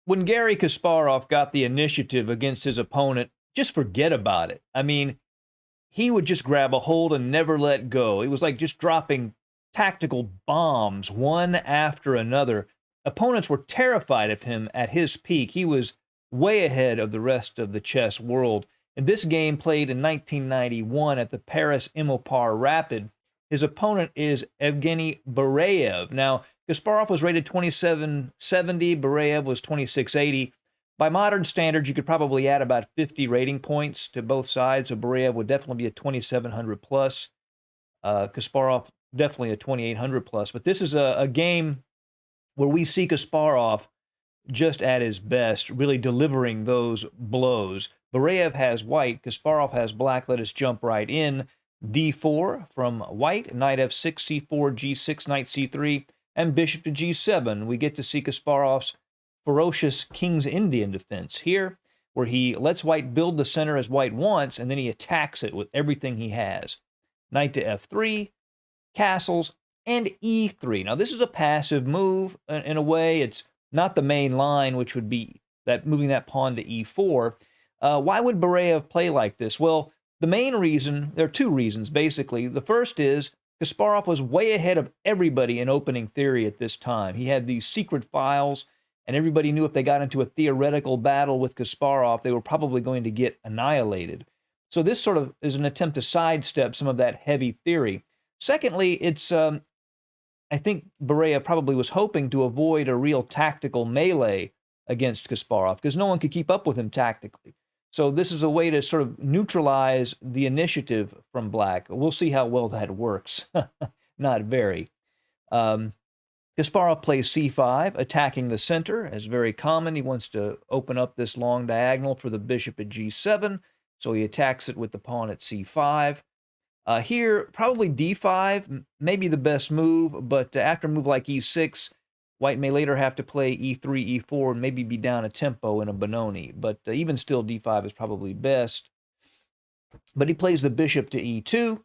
when Garry Kasparov got the initiative against his opponent, just forget about it. I mean, he would just grab a hold and never let go. It was like just dropping tactical bombs one after another. Opponents were terrified of him at his peak. He was way ahead of the rest of the chess world. In this game, played in 1991 at the Paris Imopar Rapid, his opponent is Evgeny Bareyev. Now, Kasparov was rated 2770, Bareyev was 2680. By modern standards, you could probably add about 50 rating points to both sides. So Bareyev would definitely be a 2700 plus. Kasparov definitely a 2800 plus. But this is a game where we see Kasparov just at his best, really delivering those blows. Bareyev has white, Kasparov has black. Let us jump right in. d4 from white, knight f6, c4, g6, knight c3, and bishop to g7. We get to see Kasparov's ferocious King's Indian defense here, where he lets white build the center as white wants, and then he attacks it with everything he has. Knight to f3, castles, and e3. Now, this is a passive move in a way. It's not the main line, which would be that moving that pawn to e4. Why would Bareyev play like this? Well, the main reason, there are two reasons, basically. The first is Kasparov was way ahead of everybody in opening theory at this time. He had these secret files, and everybody knew if they got into a theoretical battle with Kasparov, they were probably going to get annihilated. So this sort of is an attempt to sidestep some of that heavy theory. Secondly, it's I think Bareyev probably was hoping to avoid a real tactical melee against Kasparov because no one could keep up with him tactically. So this is a way to sort of neutralize the initiative from black. We'll see how well that works. Not very. Kasparov plays c5, attacking the center, as very common. He wants to open up this long diagonal for the bishop at g7, so he attacks it with the pawn at c5. Here, probably d5 may be the best move, but after a move like e6, white may later have to play e3, e4, and maybe be down a tempo in a Benoni. But even still, d5 is probably best. But he plays the bishop to e2,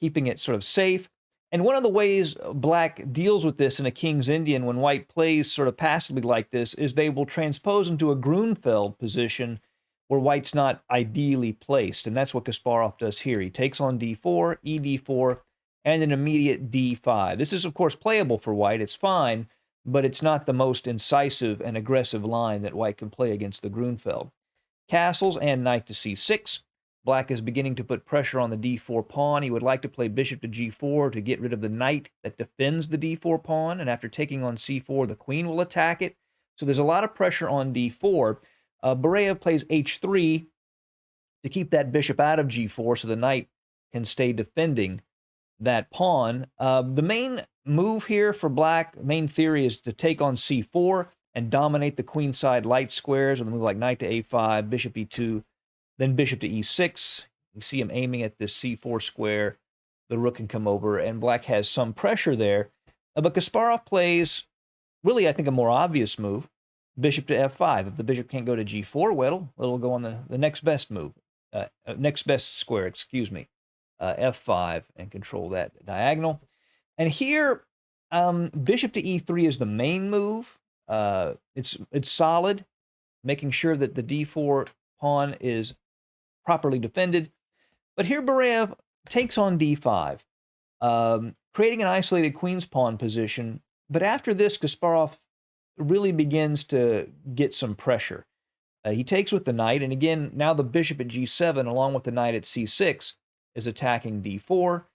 keeping it sort of safe. And one of the ways black deals with this in a King's Indian when white plays sort of passively like this is they will transpose into a Grunfeld position where white's not ideally placed. And that's what Kasparov does here. He takes on d4, ed4, and an immediate d5. This is, of course, playable for white. It's fine, but it's not the most incisive and aggressive line that white can play against the Grunfeld. Castles and knight to c6. Black is beginning to put pressure on the d4 pawn. He would like to play bishop to g4 to get rid of the knight that defends the d4 pawn. And after taking on c4, the queen will attack it. So there's a lot of pressure on d4. Bareyev plays h3 to keep that bishop out of g4 so the knight can stay defending that pawn. The main move here for black, main theory, is to take on c4 and dominate the queenside light squares with a move like knight to a5, bishop e2, then bishop to e6. You see him aiming at this c4 square. The rook can come over, and black has some pressure there. But Kasparov plays, really, I think, a more obvious move, bishop to f5. If the bishop can't go to g4, well, it'll go on the next best move, next best square, excuse me, f5, and control that diagonal. And here, bishop to e3 is the main move. It's solid, making sure that the d4 pawn is properly defended. But here Bareyev takes on d5, creating an isolated queen's pawn position. But after this, Kasparov really begins to get some pressure. He takes with the knight, and again, now the bishop at g7, along with the knight at c6, is attacking d4.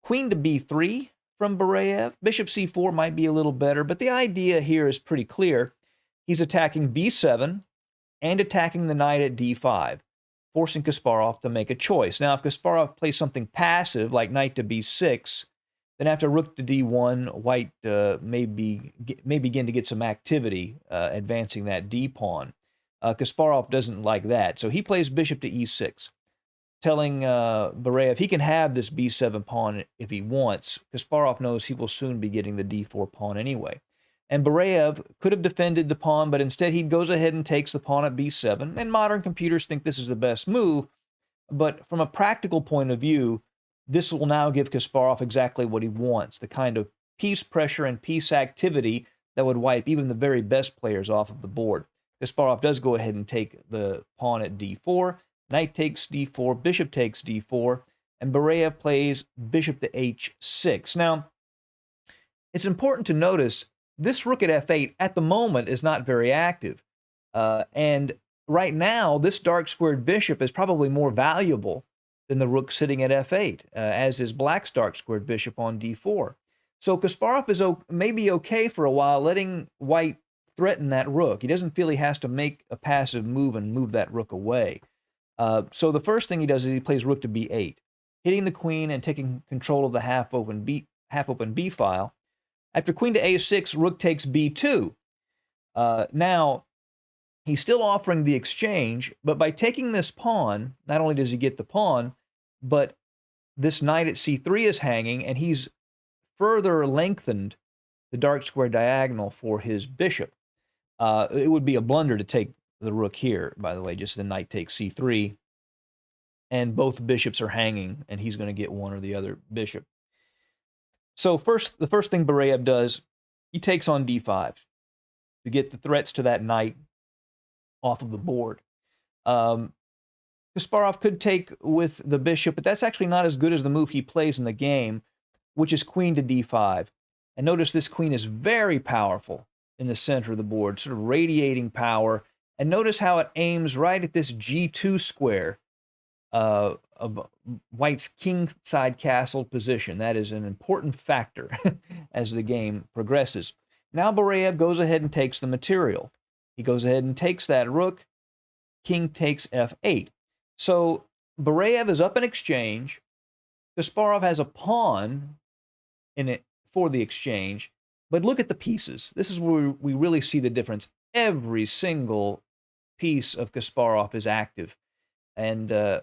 Queen to b3 from Bareyev. Bishop c4 might be a little better, but the idea here is pretty clear. He's attacking b7 and attacking the knight at d5, forcing Kasparov to make a choice. Now, if Kasparov plays something passive, like knight to b6, then after rook to d1, white may begin to get some activity advancing that d-pawn. Kasparov doesn't like that, so he plays bishop to e6, telling Bareyev he can have this b7 pawn if he wants. Kasparov knows he will soon be getting the d4 pawn anyway. And Bareyev could have defended the pawn, but instead he goes ahead and takes the pawn at b7. And modern computers think this is the best move, but from a practical point of view, this will now give Kasparov exactly what he wants, the kind of piece pressure and piece activity that would wipe even the very best players off of the board. Kasparov does go ahead and take the pawn at d4. Knight takes d4, bishop takes d4, and Barayev plays bishop to h6. Now, it's important to notice this rook at f8 at the moment is not very active. And right now, this dark squared bishop is probably more valuable than the rook sitting at f8, as is black's dark squared bishop on d4. So Kasparov is maybe okay for a while letting white threaten that rook. He doesn't feel he has to make a passive move and move that rook away. So the first thing he does is he plays rook to b8, hitting the queen and taking control of the half-open b file. After queen to a6, rook takes b2. Now, he's still offering the exchange, but by taking this pawn, not only does he get the pawn, but this knight at c3 is hanging, and he's further lengthened the dark square diagonal for his bishop. It would be a blunder to take the rook here, by the way, just the knight takes c3, and both bishops are hanging, and he's going to get one or the other bishop. So the first thing Barayev does, he takes on d5 to get the threats to that knight off of the board. Kasparov could take with the bishop, but that's actually not as good as the move he plays in the game, which is queen to d5. And notice this queen is very powerful in the center of the board, sort of radiating power. And notice how it aims right at this g2 square of white's kingside castle position. That is an important factor as the game progresses. Now Barayev goes ahead and takes the material. He goes ahead and takes that rook. King takes f8. So Barayev is up in exchange. Kasparov has a pawn in it for the exchange. But look at the pieces. This is where we really see the difference. Every single piece of Kasparov is active. And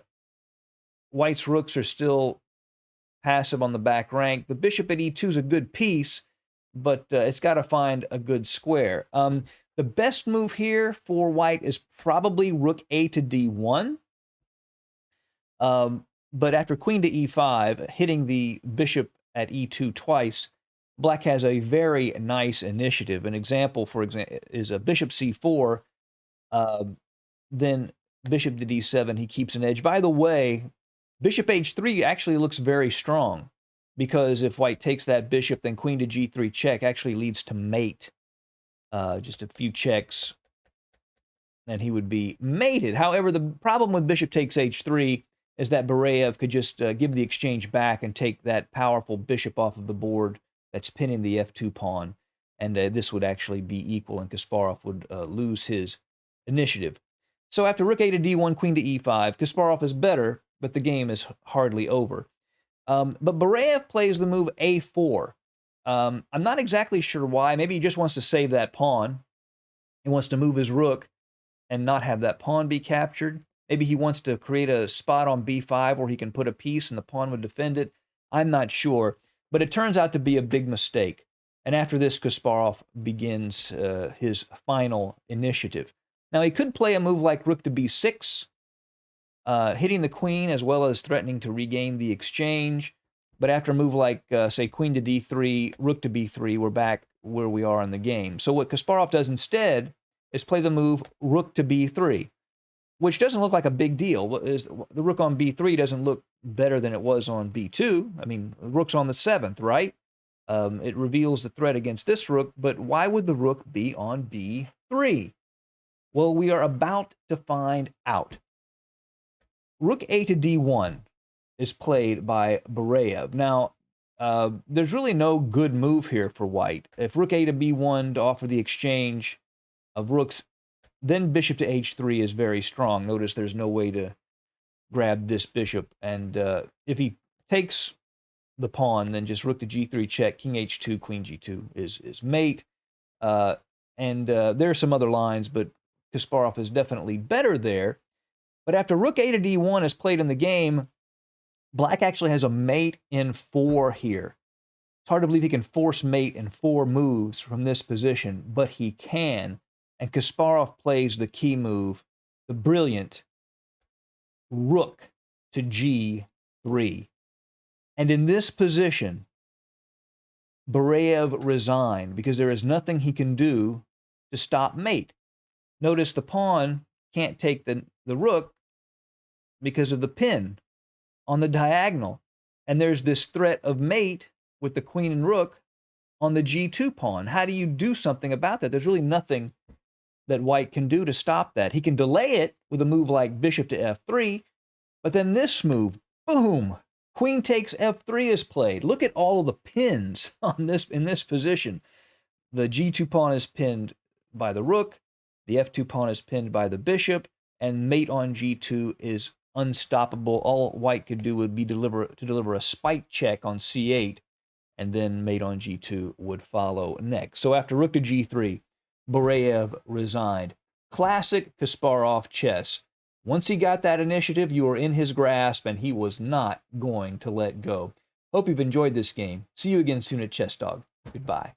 white's rooks are still passive on the back rank. The bishop at e2 is a good piece, but it's got to find a good square. The best move here for white is probably rook a to d1. But after queen to e5, hitting the bishop at e2 twice, black has a very nice initiative. An example, for example, is a bishop c4, then bishop to d7, he keeps an edge. By the way, bishop h3 actually looks very strong, because if white takes that bishop, then queen to g3 check actually leads to mate. Just a few checks, and he would be mated. However, the problem with bishop takes h3 is that Barayev could just give the exchange back and take that powerful bishop off of the board that's pinning the f2 pawn, and this would actually be equal, and Kasparov would lose his initiative. So after rook a to d1, queen to e5, Kasparov is better, but the game is hardly over. But Barayev plays the move a4. I'm not exactly sure why. Maybe he just wants to save that pawn. He wants to move his rook and not have that pawn be captured. Maybe he wants to create a spot on b5 where he can put a piece and the pawn would defend it. I'm not sure. But it turns out to be a big mistake. And after this, Kasparov begins his final initiative. Now, he could play a move like rook to b6, hitting the queen as well as threatening to regain the exchange. But after a move like, say, queen to d3, rook to b3, we're back where we are in the game. So what Kasparov does instead is play the move rook to b3, which doesn't look like a big deal. The rook on b3 doesn't look better than it was on b2. I mean, the rook's on the 7th, right? It reveals the threat against this rook, but why would the rook be on b3? Well, we are about to find out. Rook a to d1 is played by Barayev. Now, there's really no good move here for white. If rook a to b1 to offer the exchange of rooks, then bishop to h3 is very strong. Notice there's no way to grab this bishop. And if he takes the pawn, then just rook to g3 check, king h2, queen g2 is mate. There are some other lines, but Kasparov is definitely better there. But after rook a to d1 is played in the game, black actually has a mate in 4 here. It's hard to believe he can force mate in 4 moves from this position, but he can. And Kasparov plays the key move, the brilliant rook to g3. And in this position, Bareyev resigned because there is nothing he can do to stop mate. Notice the pawn can't take the rook because of the pin on the diagonal. And there's this threat of mate with the queen and rook on the g2 pawn. How do you do something about that? There's really nothing that white can do to stop that. He can delay it with a move like bishop to f3, but then this move, boom, queen takes f3 is played. Look at all of the pins on this in this position. The g2 pawn is pinned by the rook, the f2 pawn is pinned by the bishop, and mate on g2 is unstoppable. All white could do would be deliver a spike check on c8, and then mate on g2 would follow next. So after rook to g3, Bareyev resigned. Classic Kasparov chess. Once he got that initiative, you were in his grasp, and he was not going to let go. Hope you've enjoyed this game. See you again soon at Chess Dog. Goodbye.